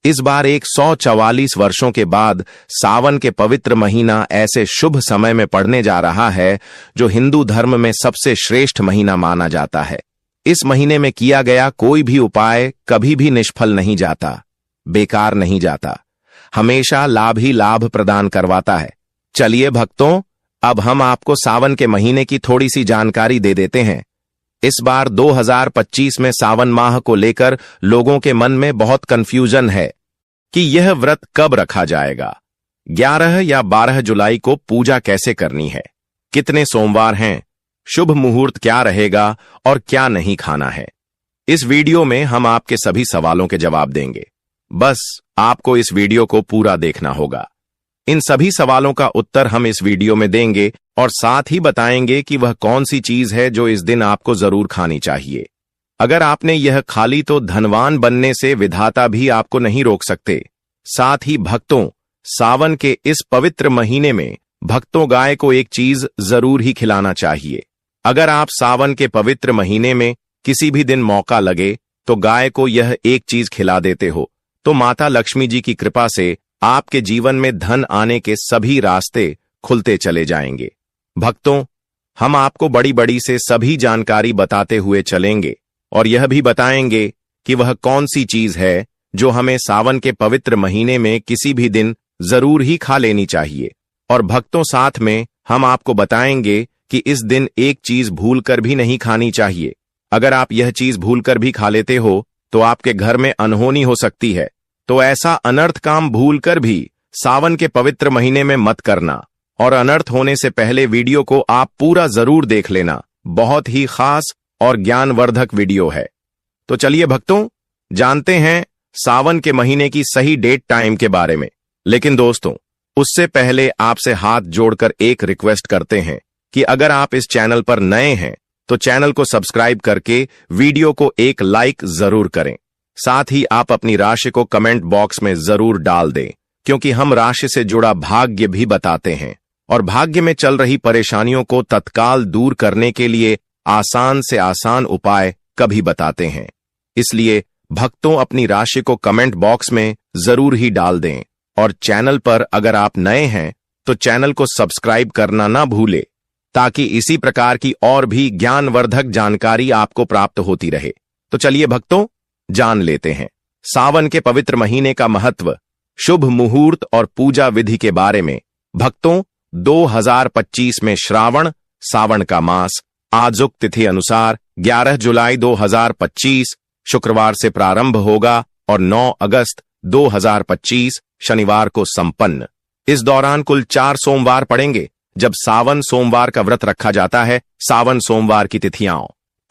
इस बार 144 वर्षों के बाद सावन के पवित्र महीना ऐसे शुभ समय में पड़ने जा रहा है जो हिंदू धर्म में सबसे श्रेष्ठ महीना माना जाता है। इस महीने में किया गया कोई भी उपाय कभी भी निष्फल नहीं जाता, बेकार नहीं जाता, हमेशा लाभ ही लाभ प्रदान करवाता है। चलिए भक्तों, अब हम आपको सावन के महीने की थोड़ी सी जानकारी दे देते हैं। इस बार 2025 में सावन माह को लेकर लोगों के मन में बहुत कंफ्यूजन है कि यह व्रत कब रखा जाएगा। 11 या 12 जुलाई को पूजा कैसे करनी है, कितने सोमवार हैं, शुभ मुहूर्त क्या रहेगा और क्या नहीं खाना है। इस वीडियो में हम आपके सभी सवालों के जवाब देंगे। बस आपको इस वीडियो को पूरा देखना होगा। इन सभी सवालों का उत्तर हम इस वीडियो में देंगे और साथ ही बताएंगे कि वह कौन सी चीज है जो इस दिन आपको जरूर खानी चाहिए। अगर आपने यह खा ली तो धनवान बनने से विधाता भी आपको नहीं रोक सकते। साथ ही भक्तों, सावन के इस पवित्र महीने में भक्तों गाय को एक चीज जरूर ही खिलाना चाहिए। अगर आप सावन के पवित्र महीने में किसी भी दिन मौका लगे तो गाय को यह एक चीज खिला देते हो तो माता लक्ष्मी जी की कृपा से आपके जीवन में धन आने के सभी रास्ते खुलते चले जाएंगे। भक्तों, हम आपको बड़ी बड़ी से सभी जानकारी बताते हुए चलेंगे और यह भी बताएंगे कि वह कौन सी चीज है जो हमें सावन के पवित्र महीने में किसी भी दिन जरूर ही खा लेनी चाहिए। और भक्तों, साथ में हम आपको बताएंगे कि इस दिन एक चीज भूलकर भी नहीं खानी चाहिए। अगर आप यह चीज भूलकर भी खा लेते हो तो आपके घर में अनहोनी हो सकती है। तो ऐसा अनर्थ काम भूलकर भी सावन के पवित्र महीने में मत करना और अनर्थ होने से पहले वीडियो को आप पूरा जरूर देख लेना। बहुत ही खास और ज्ञानवर्धक वीडियो है। तो चलिए भक्तों, जानते हैं सावन के महीने की सही डेट टाइम के बारे में। लेकिन दोस्तों, उससे पहले आपसे हाथ जोड़कर एक रिक्वेस्ट करते हैं कि अगर आप इस चैनल पर नए हैं तो चैनल को सब्सक्राइब करके वीडियो को एक लाइक जरूर करें। साथ ही आप अपनी राशि को कमेंट बॉक्स में जरूर डाल दें, क्योंकि हम राशि से जुड़ा भाग्य भी बताते हैं और भाग्य में चल रही परेशानियों को तत्काल दूर करने के लिए आसान से आसान उपाय कभी बताते हैं। इसलिए भक्तों, अपनी राशि को कमेंट बॉक्स में जरूर ही डाल दें और चैनल पर अगर आप नए हैं तो चैनल को सब्सक्राइब करना ना भूले, ताकि इसी प्रकार की और भी ज्ञानवर्धक जानकारी आपको प्राप्त होती रहे। तो चलिए भक्तों, जान लेते हैं सावन के पवित्र महीने का महत्व, शुभ मुहूर्त और पूजा विधि के बारे में। भक्तों, 2025 में श्रावण सावन का मास आजुक तिथि अनुसार 11 जुलाई 2025 शुक्रवार से प्रारंभ होगा और 9 अगस्त 2025 शनिवार को संपन्न। इस दौरान कुल 4 सोमवार पड़ेंगे जब सावन सोमवार का व्रत रखा जाता है। सावन सोमवार की तिथियां: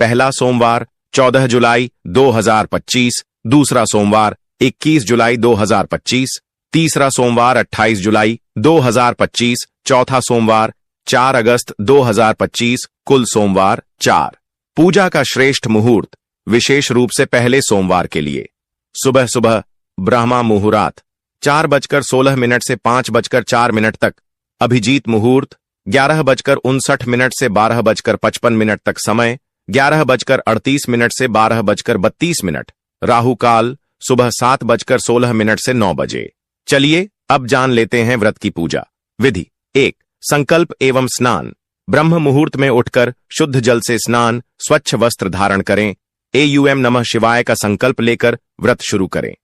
पहला सोमवार 14 जुलाई 2025, दूसरा सोमवार 21 जुलाई 2025, तीसरा सोमवार 28 जुलाई 2025, चौथा सोमवार 4 अगस्त 2025, कुल सोमवार 4। पूजा का श्रेष्ठ मुहूर्त विशेष रूप से पहले सोमवार के लिए सुबह ब्रह्मा मुहूर्त 4:16 से 5:04 तक अभिजीत मुहूर्त 11:59 से 12:55 तक समय, 11:38 से 12:32। राहु काल सुबह 7:16 से 9 बजे। चलिए अब जान लेते हैं व्रत की पूजा विधि। 1. संकल्प एवं स्नान। ब्रह्म मुहूर्त में उठकर शुद्ध जल से स्नान, स्वच्छ वस्त्र धारण करें। एयूएम नमः शिवाय का संकल्प लेकर व्रत शुरू करें।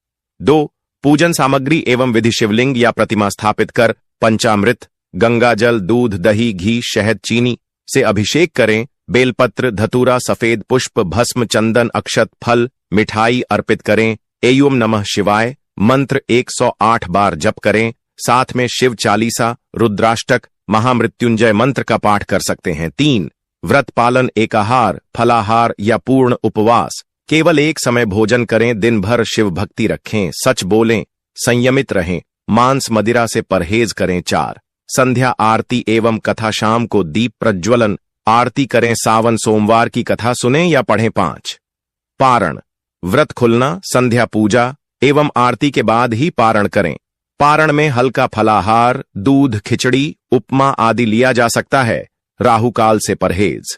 2. पूजन सामग्री एवं विधि। शिवलिंग या प्रतिमा स्थापित कर पंचामृत, गंगा जल, दूध, दही, घी, शहद, चीनी से अभिषेक करें। बेलपत्र, धतूरा, सफेद पुष्प, भस्म, चंदन, अक्षत, फल, मिठाई अर्पित करें। एयूम नमः शिवाय मंत्र 108 बार जप करें। साथ में शिव चालीसा, रुद्राष्टक, महामृत्युंजय मंत्र का पाठ कर सकते हैं। 3. व्रत पालन। एकाहार, फलाहार या पूर्ण उपवास। केवल एक समय भोजन करें। दिन भर शिव भक्ति रखें। सच बोलें, संयमित रहें। मांस मदिरा से परहेज करें। 4. संध्या आरती एवं कथा। शाम को दीप प्रज्वलन आरती करें। सावन सोमवार की कथा सुनें या पढ़ें। 5. पारण। व्रत खुलना, संध्या पूजा एवं आरती के बाद ही पारण करें। पारण में हल्का फलाहार, दूध, खिचड़ी, उपमा आदि लिया जा सकता है। राहु काल से परहेज।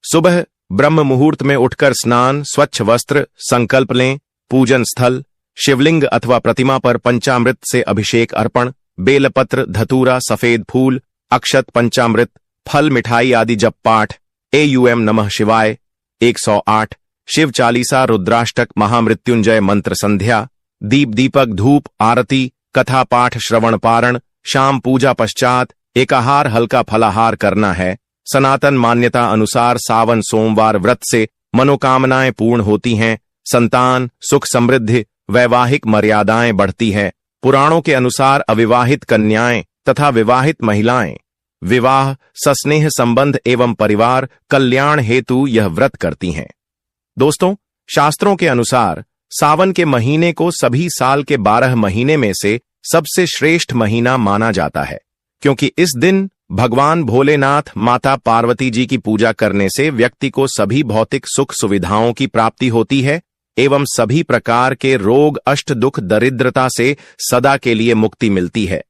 सुबह ब्रह्म मुहूर्त में उठकर स्नान, स्वच्छ वस्त्र, संकल्प लें। पूजन स्थल शिवलिंग अथवा प्रतिमा पर पंचामृत से अभिषेक अर्पण। बेलपत्र, धतूरा, सफेद फूल, अक्षत, पंचामृत, फल, मिठाई आदि जप पाठ। एयूएम नमः शिवाय 108, शिव चालीसा, रुद्राष्टक, महामृत्युंजय मंत्र। संध्या दीप, दीपक, धूप, आरती, कथा पाठ, श्रवण पारण। शाम पूजा पश्चात एकाहार, हल्का फलाहार करना है। सनातन मान्यता अनुसार सावन सोमवार व्रत से मनोकामनाएं पूर्ण होती हैं। संतान, सुख, समृद्धि, वैवाहिक मर्यादाएं बढ़ती है। पुराणों के अनुसार अविवाहित कन्याएं तथा विवाहित महिलाएं विवाह, सस्नेह संबंध एवं परिवार कल्याण हेतु यह व्रत करती हैं। दोस्तों, शास्त्रों के अनुसार सावन के महीने को सभी साल के 12 महीने में से सबसे श्रेष्ठ महीना माना जाता है, क्योंकि इस दिन भगवान भोलेनाथ, माता पार्वती जी की पूजा करने से व्यक्ति को सभी भौतिक सुख सुविधाओं की प्राप्ति होती है एवं सभी प्रकार के रोग, अष्ट दुख, दरिद्रता से सदा के लिए मुक्ति मिलती है।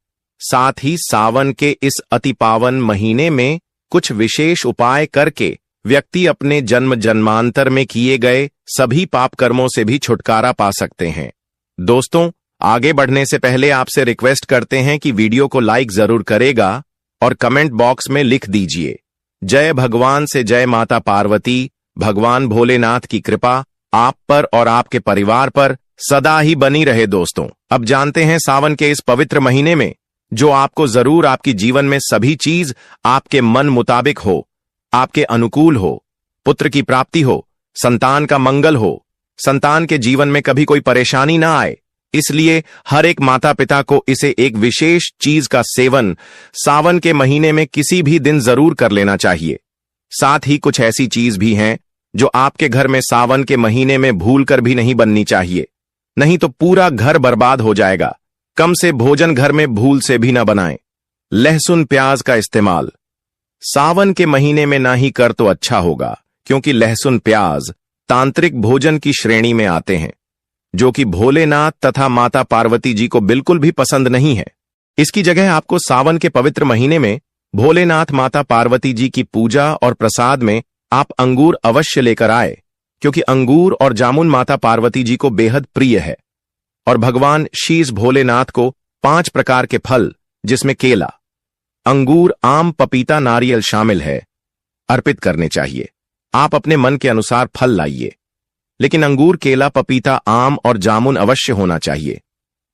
साथ ही सावन के इस अति पावन महीने में कुछ विशेष उपाय करके व्यक्ति अपने जन्म जन्मांतर में किए गए सभी पाप कर्मों से भी छुटकारा पा सकते हैं। दोस्तों, आगे बढ़ने से पहले आपसे रिक्वेस्ट करते हैं कि वीडियो को लाइक जरूर करेगा और कमेंट बॉक्स में लिख दीजिए, जय भगवान से जय माता पार्वती। भगवान भोलेनाथ की कृपा आप पर और आपके परिवार पर सदा ही बनी रहे। दोस्तों, अब जानते हैं सावन के इस पवित्र महीने में जो आपको जरूर आपकी जीवन में सभी चीज आपके मन मुताबिक हो, आपके अनुकूल हो, पुत्र की प्राप्ति हो, संतान का मंगल हो, संतान के जीवन में कभी कोई परेशानी ना आए। इसलिए हर एक माता पिता को इसे एक विशेष चीज का सेवन सावन के महीने में किसी भी दिन जरूर कर लेना चाहिए। साथ ही कुछ ऐसी चीज भी हैं जो आपके घर में सावन के महीने में भूल कर भी नहीं बननी चाहिए, नहीं तो पूरा घर बर्बाद हो जाएगा। कम से भोजन घर में भूल से भी न बनाएं। लहसुन प्याज का इस्तेमाल सावन के महीने में ना ही कर तो अच्छा होगा, क्योंकि लहसुन प्याज तांत्रिक भोजन की श्रेणी में आते हैं, जो कि भोलेनाथ तथा माता पार्वती जी को बिल्कुल भी पसंद नहीं है। इसकी जगह आपको सावन के पवित्र महीने में भोलेनाथ, माता पार्वती जी की पूजा और प्रसाद में आप अंगूर अवश्य लेकर आए, क्योंकि अंगूर और जामुन माता पार्वती जी को बेहद प्रिय है। और भगवान शीश भोलेनाथ को 5 प्रकार के फल, जिसमें केला, अंगूर, आम, पपीता, नारियल शामिल है, अर्पित करने चाहिए। आप अपने मन के अनुसार फल लाइए, लेकिन अंगूर, केला, पपीता, आम और जामुन अवश्य होना चाहिए।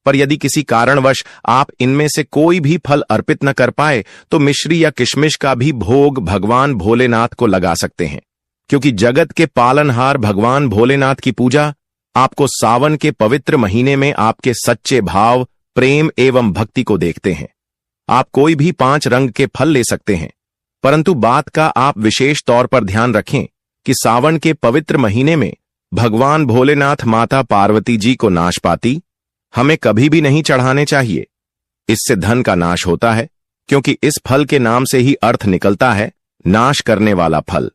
पर यदि किसी कारणवश आप इनमें से कोई भी फल अर्पित न कर पाए तो मिश्री या किशमिश का भी भोग भगवान भोलेनाथ को लगा सकते हैं, क्योंकि जगत के पालनहार भगवान भोलेनाथ की पूजा आपको सावन के पवित्र महीने में आपके सच्चे भाव, प्रेम एवं भक्ति को देखते हैं। आप कोई भी 5 रंग के फल ले सकते हैं, परंतु बात का आप विशेष तौर पर ध्यान रखें कि सावन के पवित्र महीने में भगवान भोलेनाथ, माता पार्वती जी को नाशपाती हमें कभी भी नहीं चढ़ाने चाहिए। इससे धन का नाश होता है, क्योंकि इस फल के नाम से ही अर्थ निकलता है नाश करने वाला फल।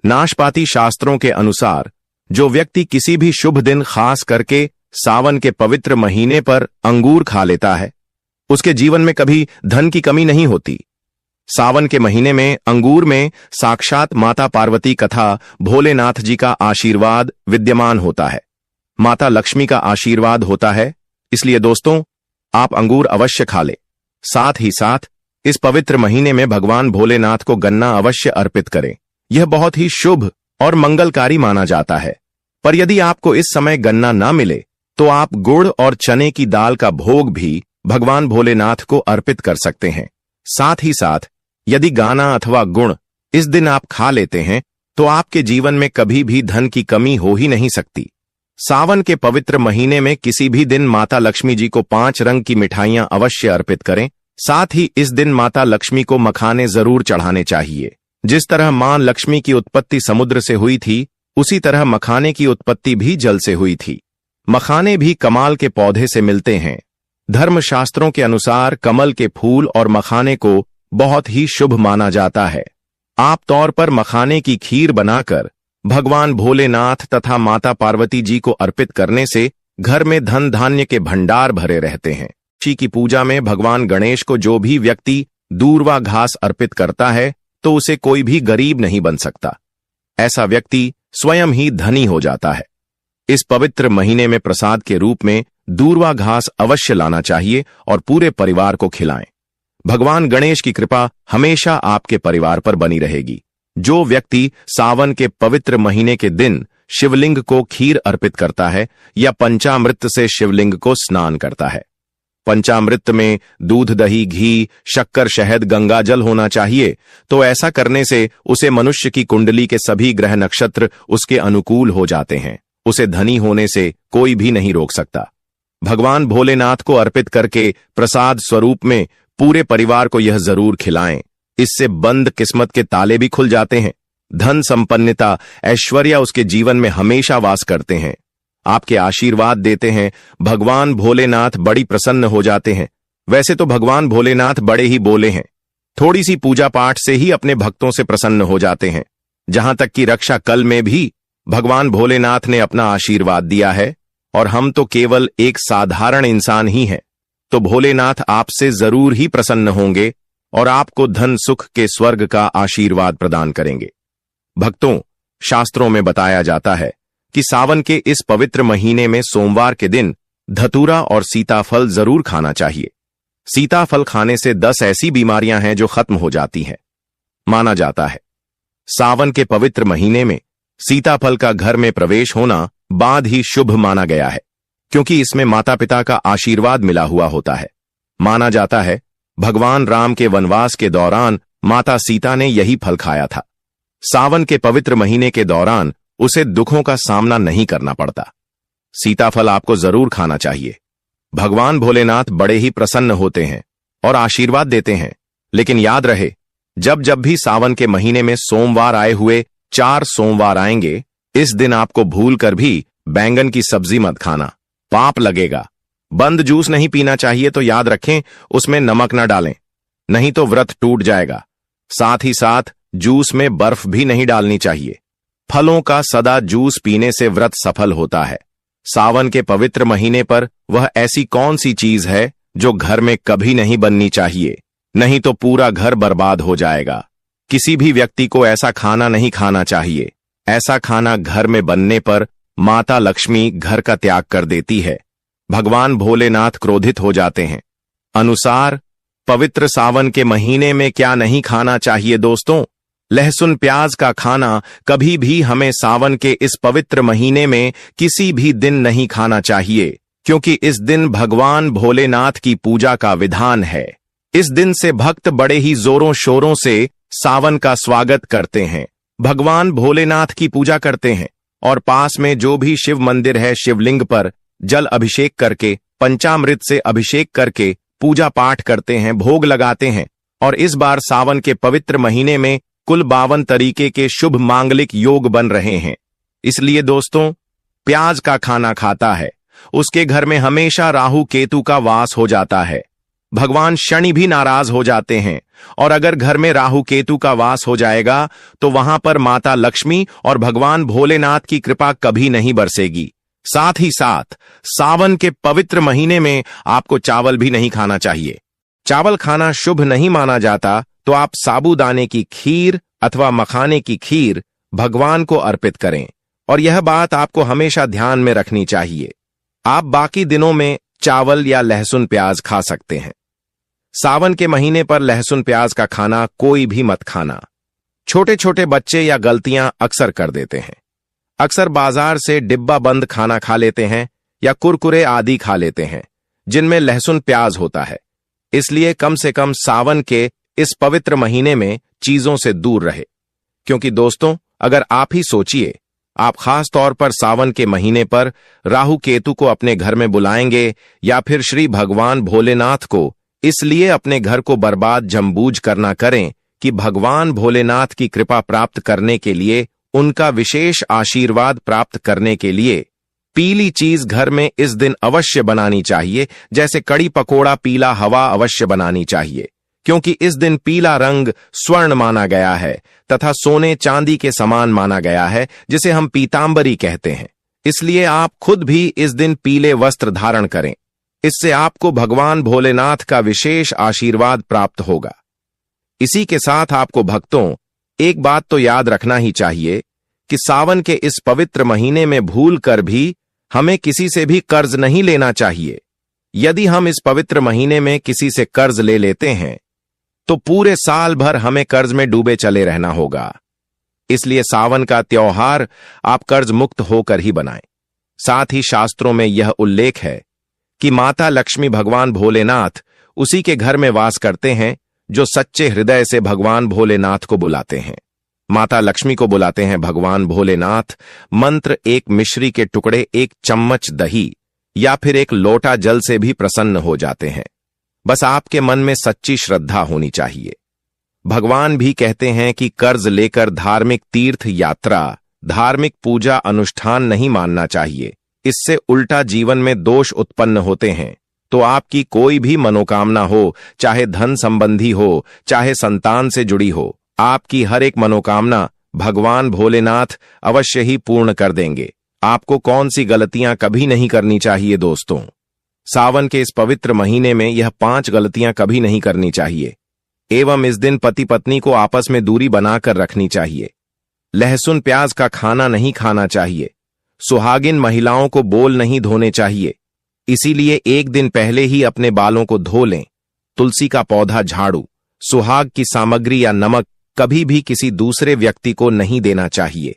नाशपाती शास्त्रों के अनुसार जो व्यक्ति किसी भी शुभ दिन, खास करके सावन के पवित्र महीने पर अंगूर खा लेता है, उसके जीवन में कभी धन की कमी नहीं होती। सावन के महीने में अंगूर में साक्षात माता पार्वती तथा भोलेनाथ जी का आशीर्वाद विद्यमान होता है, माता लक्ष्मी का आशीर्वाद होता है। इसलिए दोस्तों, आप अंगूर अवश्य खा ले। साथ ही साथ इस पवित्र महीने में भगवान भोलेनाथ को गन्ना अवश्य अर्पित करें। यह बहुत ही शुभ और मंगलकारी माना जाता है। पर यदि आपको इस समय गन्ना ना मिले तो आप गुड़ और चने की दाल का भोग भी भगवान भोलेनाथ को अर्पित कर सकते हैं। साथ ही साथ यदि गाना अथवा गुड़ इस दिन आप खा लेते हैं तो आपके जीवन में कभी भी धन की कमी हो ही नहीं सकती। सावन के पवित्र महीने में किसी भी दिन माता लक्ष्मी जी को 5 रंग की मिठाइयां अवश्य अर्पित करें। साथ ही इस दिन माता लक्ष्मी को मखाने जरूर चढ़ाने चाहिए। जिस तरह मां लक्ष्मी की उत्पत्ति समुद्र से हुई थी, उसी तरह मखाने की उत्पत्ति भी जल से हुई थी। मखाने भी कमाल के पौधे से मिलते हैं। धर्मशास्त्रों के अनुसार कमल के फूल और मखाने को बहुत ही शुभ माना जाता है। आप तौर पर मखाने की खीर बनाकर भगवान भोलेनाथ तथा माता पार्वती जी को अर्पित करने से घर में धन धान्य के भंडार भरे रहते हैं। शी की पूजा में भगवान गणेश को जो भी व्यक्ति दूर्वा घास अर्पित करता है तो उसे कोई भी गरीब नहीं बन सकता। ऐसा व्यक्ति स्वयं ही धनी हो जाता है। इस पवित्र महीने में प्रसाद के रूप में दूर्वा घास अवश्य लाना चाहिए और पूरे परिवार को खिलाएं। भगवान गणेश की कृपा हमेशा आपके परिवार पर बनी रहेगी। जो व्यक्ति सावन के पवित्र महीने के दिन शिवलिंग को खीर अर्पित करता है या पंचामृत से शिवलिंग को स्नान करता है। पंचामृत में दूध, दही, घी, शक्कर, शहद, गंगा जल होना चाहिए। तो ऐसा करने से उसे मनुष्य की कुंडली के सभी ग्रह नक्षत्र उसके अनुकूल हो जाते हैं। उसे धनी होने से कोई भी नहीं रोक सकता। भगवान भोलेनाथ को अर्पित करके प्रसाद स्वरूप में पूरे परिवार को यह जरूर खिलाएं। इससे बंद किस्मत के ताले भी खुल जाते हैं। धन, संपन्नता, ऐश्वर्य उसके जीवन में हमेशा वास करते हैं। आपके आशीर्वाद देते हैं। भगवान भोलेनाथ बड़ी प्रसन्न हो जाते हैं। वैसे तो भगवान भोलेनाथ बड़े ही बोले हैं। थोड़ी सी पूजा पाठ से ही अपने भक्तों से प्रसन्न हो जाते हैं। जहां तक कि रक्षा कल में भी भगवान भोलेनाथ ने अपना आशीर्वाद दिया है और हम तो केवल एक साधारण इंसान ही हैं। तो भोलेनाथ आपसे जरूर ही प्रसन्न होंगे और आपको धन सुख के स्वर्ग का आशीर्वाद प्रदान करेंगे। भक्तों, शास्त्रों में बताया जाता है कि सावन के इस पवित्र महीने में सोमवार के दिन धतूरा और सीताफल जरूर खाना चाहिए। सीताफल खाने से 10 ऐसी बीमारियां हैं जो खत्म हो जाती हैं। माना जाता है सावन के पवित्र महीने में सीताफल का घर में प्रवेश होना बाद ही शुभ माना गया है, क्योंकि इसमें माता पिता का आशीर्वाद मिला हुआ होता है। माना जाता है भगवान राम के वनवास के दौरान माता सीता ने यही फल खाया था। सावन के पवित्र महीने के दौरान उसे दुखों का सामना नहीं करना पड़ता। सीताफल आपको जरूर खाना चाहिए। भगवान भोलेनाथ बड़े ही प्रसन्न होते हैं और आशीर्वाद देते हैं। लेकिन याद रहे, जब जब भी सावन के महीने में सोमवार आए हुए 4 सोमवार आएंगे, इस दिन आपको भूल कर भी बैंगन की सब्जी मत खाना, पाप लगेगा। बंद जूस नहीं पीना चाहिए, तो याद रखें उसमें नमक न डालें, नहीं तो व्रत टूट जाएगा। साथ ही साथ जूस में बर्फ भी नहीं डालनी चाहिए। फलों का सदा जूस पीने से व्रत सफल होता है। सावन के पवित्र महीने पर वह ऐसी कौन सी चीज है जो घर में कभी नहीं बननी चाहिए, नहीं तो पूरा घर बर्बाद हो जाएगा। किसी भी व्यक्ति को ऐसा खाना नहीं खाना चाहिए। ऐसा खाना घर में बनने पर माता लक्ष्मी घर का त्याग कर देती है। भगवान भोलेनाथ क्रोधित हो जाते हैं। अनुसार पवित्र सावन के महीने में क्या नहीं खाना चाहिए दोस्तों? लहसुन प्याज का खाना कभी भी हमें सावन के इस पवित्र महीने में किसी भी दिन नहीं खाना चाहिए, क्योंकि इस दिन भगवान भोलेनाथ की पूजा का विधान है। इस दिन से भक्त बड़े ही जोरों शोरों से सावन का स्वागत करते हैं, भगवान भोलेनाथ की पूजा करते हैं और पास में जो भी शिव मंदिर है, शिवलिंग पर जल अभिषेक करके, पंचामृत से अभिषेक करके पूजा पाठ करते हैं, भोग लगाते हैं। और इस बार सावन के पवित्र महीने में कुल 52 तरीके के शुभ मांगलिक योग बन रहे हैं। इसलिए दोस्तों, प्याज का खाना खाता है उसके घर में हमेशा राहु केतु का वास हो जाता है। भगवान शनि भी नाराज हो जाते हैं और अगर घर में राहु केतु का वास हो जाएगा तो वहां पर माता लक्ष्मी और भगवान भोलेनाथ की कृपा कभी नहीं बरसेगी। साथ ही साथ सावन के पवित्र महीने में आपको चावल भी नहीं खाना चाहिए। चावल खाना शुभ नहीं माना जाता, तो आप साबूदाने की खीर अथवा मखाने की खीर भगवान को अर्पित करें, और यह बात आपको हमेशा ध्यान में रखनी चाहिए। आप बाकी दिनों में चावल या लहसुन प्याज खा सकते हैं। सावन के महीने पर लहसुन प्याज का खाना कोई भी मत खाना। छोटे छोटे बच्चे या गलतियां अक्सर कर देते हैं। अक्सर बाजार से डिब्बा बंद खाना खा लेते हैं या कुरकुरे आदि खा लेते हैं जिनमें लहसुन प्याज होता है। इसलिए कम से कम सावन के इस पवित्र महीने में चीजों से दूर रहे। क्योंकि दोस्तों, अगर आप ही सोचिए, आप खास तौर पर सावन के महीने पर राहु केतु को अपने घर में बुलाएंगे या फिर श्री भगवान भोलेनाथ को इसलिए अपने घर को बर्बाद जमबूझ करना करें कि भगवान भोलेनाथ की कृपा प्राप्त करने के लिए, उनका विशेष आशीर्वाद प्राप्त करने के लिए पीली चीज घर में इस दिन अवश्य बनानी चाहिए। जैसे कड़ी पकोड़ा पीला हवा अवश्य बनानी चाहिए, क्योंकि इस दिन पीला रंग स्वर्ण माना गया है तथा सोने चांदी के समान माना गया है, जिसे हम पीतांबरी कहते हैं। इसलिए आप खुद भी इस दिन पीले वस्त्र धारण करें। इससे आपको भगवान भोलेनाथ का विशेष आशीर्वाद प्राप्त होगा। इसी के साथ आपको भक्तों, एक बात तो याद रखना ही चाहिए कि सावन के इस पवित्र महीने में भूल कर भी हमें किसी से भी कर्ज नहीं लेना चाहिए। यदि हम इस पवित्र महीने में किसी से कर्ज ले लेते हैं तो पूरे साल भर हमें कर्ज में डूबे चले रहना होगा। इसलिए सावन का त्योहार आप कर्ज मुक्त होकर ही बनाएं। साथ ही शास्त्रों में यह उल्लेख है कि माता लक्ष्मी भगवान भोलेनाथ उसी के घर में वास करते हैं जो सच्चे हृदय से भगवान भोलेनाथ को बुलाते हैं। माता लक्ष्मी को बुलाते हैं भगवान भोलेनाथ। मंत्र एक मिश्री के टुकड़े, एक चम्मच दही या फिर एक लोटा जल से भी प्रसन्न हो जाते हैं। बस आपके मन में सच्ची श्रद्धा होनी चाहिए। भगवान भी कहते हैं कि कर्ज लेकर धार्मिक तीर्थ यात्रा, धार्मिक पूजा अनुष्ठान नहीं मानना चाहिए। इससे उल्टा जीवन में दोष उत्पन्न होते हैं। तो आपकी कोई भी मनोकामना हो, चाहे धन संबंधी हो, चाहे संतान से जुड़ी हो, आपकी हर एक मनोकामना भगवान भोलेनाथ अवश्य ही पूर्ण कर देंगे। आपको कौन सी गलतियां कभी नहीं करनी चाहिए दोस्तों? सावन के इस पवित्र महीने में यह 5 गलतियां कभी नहीं करनी चाहिए। एवं इस दिन पति पत्नी को आपस में दूरी बनाकर रखनी चाहिए। लहसुन प्याज का खाना नहीं खाना चाहिए। सुहागिन महिलाओं को बोल नहीं धोने चाहिए। इसीलिए एक दिन पहले ही अपने बालों को धो लें। तुलसी का पौधा, झाड़ू, सुहाग की सामग्री या नमक कभी भी किसी दूसरे व्यक्ति को नहीं देना चाहिए।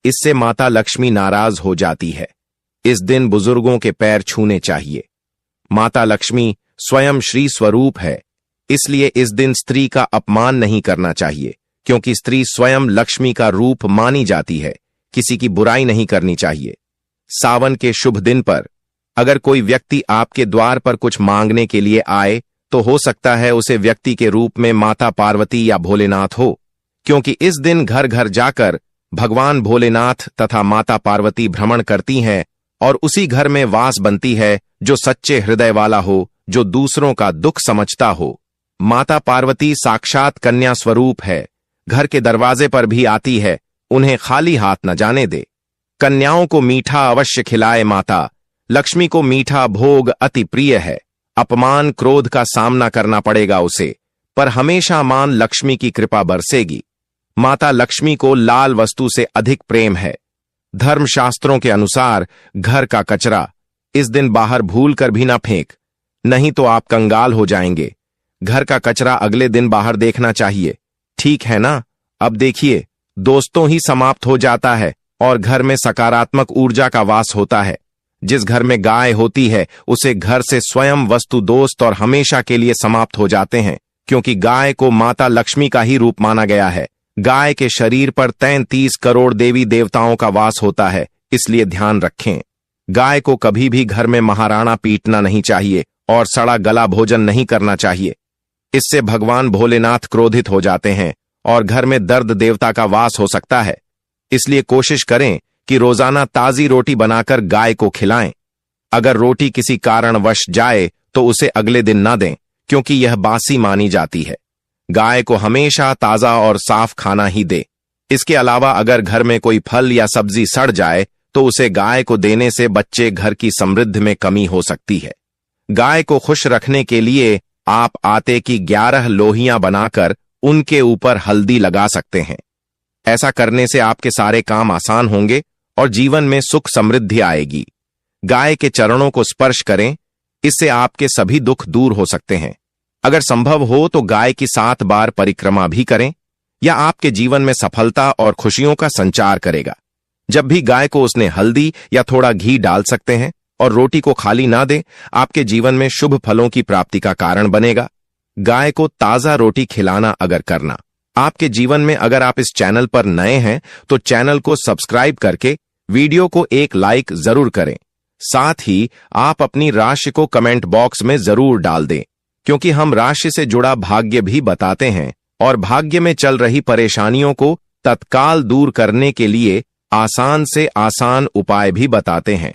इससे माता लक्ष्मी नाराज हो जाती है। इस दिन बुजुर्गों के पैर छूने चाहिए। माता लक्ष्मी स्वयं श्री स्वरूप है, इसलिए इस दिन स्त्री का अपमान नहीं करना चाहिए, क्योंकि स्त्री स्वयं लक्ष्मी का रूप मानी जाती है। किसी की बुराई नहीं करनी चाहिए। सावन के शुभ दिन पर अगर कोई व्यक्ति आपके द्वार पर कुछ मांगने के लिए आए तो हो सकता है उसे व्यक्ति के रूप में माता पार्वती या भोलेनाथ हो, क्योंकि इस दिन घर घर जाकर भगवान भोलेनाथ तथा माता पार्वती भ्रमण करती हैं और उसी घर में वास बनती है जो सच्चे हृदय वाला हो, जो दूसरों का दुख समझता हो। माता पार्वती साक्षात कन्या स्वरूप है। घर के दरवाजे पर भी आती है। उन्हें खाली हाथ न जाने दे। कन्याओं को मीठा अवश्य खिलाए माता। लक्ष्मी को मीठा भोग अति प्रिय है। अपमान क्रोध का सामना करना पड़ेगा उसे, पर हमेशा मान लक्ष्मी की कृपा बरसेगी। माता लक्ष्मी को लाल वस्तु से अधिक प्रेम है। धर्मशास्त्रों के अनुसार घर का कचरा इस दिन बाहर भूल कर भी ना फेंक, नहीं तो आप कंगाल हो जाएंगे। घर का कचरा अगले दिन बाहर देखना चाहिए, ठीक है ना? अब देखिए, दोस्तों ही समाप्त हो जाता है और घर में सकारात्मक ऊर्जा का वास होता है। जिस घर में गाय होती है उसे घर से स्वयं वस्तु दोस्त और हमेशा के लिए समाप्त हो जाते हैं, क्योंकि गाय को माता लक्ष्मी का ही रूप माना गया है। गाय के शरीर पर 33 करोड़ देवी देवताओं का वास होता है, इसलिए ध्यान रखें। गाय को कभी भी घर में महाराणा पीटना नहीं चाहिए और सड़ा गला भोजन नहीं करना चाहिए। इससे भगवान भोलेनाथ क्रोधित हो जाते हैं और घर में दर्द देवता का वास हो सकता है। इसलिए कोशिश करें कि रोजाना ताजी रोटी बनाकर गाय को खिलाएं। अगर रोटी किसी कारणवश जाए तो उसे अगले दिन न दें, क्योंकि यह बासी मानी जाती है। गाय को हमेशा ताजा और साफ खाना ही दे। इसके अलावा अगर घर में कोई फल या सब्जी सड़ जाए तो उसे गाय को देने से बच्चे घर की समृद्धि में कमी हो सकती है। गाय को खुश रखने के लिए आप आटे की 11 लोहियां बनाकर उनके ऊपर हल्दी लगा सकते हैं। ऐसा करने से आपके सारे काम आसान होंगे और जीवन में सुख समृद्धि आएगी। गाय के चरणों को स्पर्श करें, इससे आपके सभी दुख दूर हो सकते हैं। अगर संभव हो तो गाय की 7 बार परिक्रमा भी करें, या आपके जीवन में सफलता और खुशियों का संचार करेगा। जब भी गाय को उसने हल्दी या थोड़ा घी डाल सकते हैं और रोटी को खाली ना दें, आपके जीवन में शुभ फलों की प्राप्ति का कारण बनेगा। गाय को ताजा रोटी खिलाना अगर करना आपके जीवन में, अगर आप इस चैनल पर नए हैं तो चैनल को सब्सक्राइब करके वीडियो को एक लाइक जरूर करें। साथ ही आप अपनी राशि को कमेंट बॉक्स में जरूर डाल दें, क्योंकि हम राशि से जुड़ा भाग्य भी बताते हैं और भाग्य में चल रही परेशानियों को तत्काल दूर करने के लिए आसान से आसान उपाय भी बताते हैं।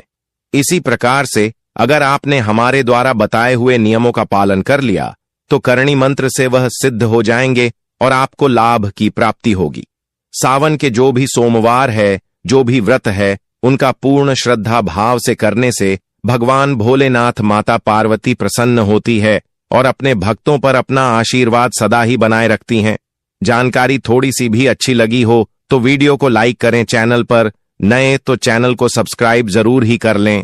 इसी प्रकार से अगर आपने हमारे द्वारा बताए हुए नियमों का पालन कर लिया तो करणी मंत्र से वह सिद्ध हो जाएंगे और आपको लाभ की प्राप्ति होगी। सावन के जो भी सोमवार है, जो भी व्रत है, उनका पूर्ण श्रद्धा भाव से करने से भगवान भोलेनाथ माता पार्वती प्रसन्न होती है और अपने भक्तों पर अपना आशीर्वाद सदा ही बनाए रखती हैं। जानकारी थोड़ी सी भी अच्छी लगी हो तो वीडियो को लाइक करें, चैनल पर नए तो चैनल को सब्सक्राइब जरूर ही कर लें।